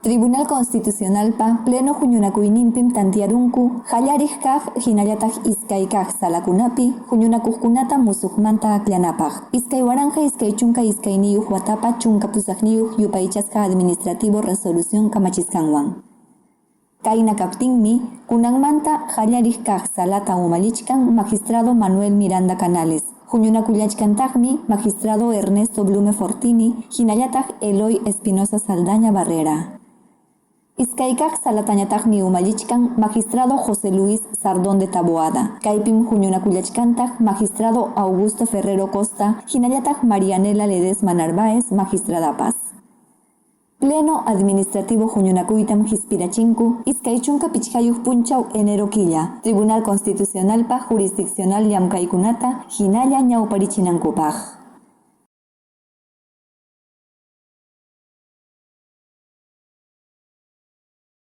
Tribunal Constitucionalpa pleno huñunakuyninpim tantiarunku qallarij kaq hinallataq iskay kaq salakunapi huñunakuqkunata musuqmanta aklanapaq. Iskay waranja iskay chunka iskayniyuq watapa chunka pusaqniyuq yupaychasqa administrativo resolución kamachisqanwan. Kayna kaptinmi kunanmanta qallarij kaq salata umallichkan magistrado Manuel Miranda Canales. Huñunakullachkantaqmi magistrado Ernesto Blume Fortini hinallataq Eloy Espinosa Saldaña Barrera. Iskaykaq salatañataqmi umallichkan magistrado José Luis Sardón de Taboada. Kaypim huñunakullachkantaq magistrado Augusto Ferrero Costa hinallataq Marianela Ledesma Narváez magistradapas. Pleno administrativo huñunakuytam hispirachinku iskay chunka pichqayuq punchaw enero killa. Tribunal Constitucionalpa jurisdiccional llamkaykunata hinalla ñawparichinankupak.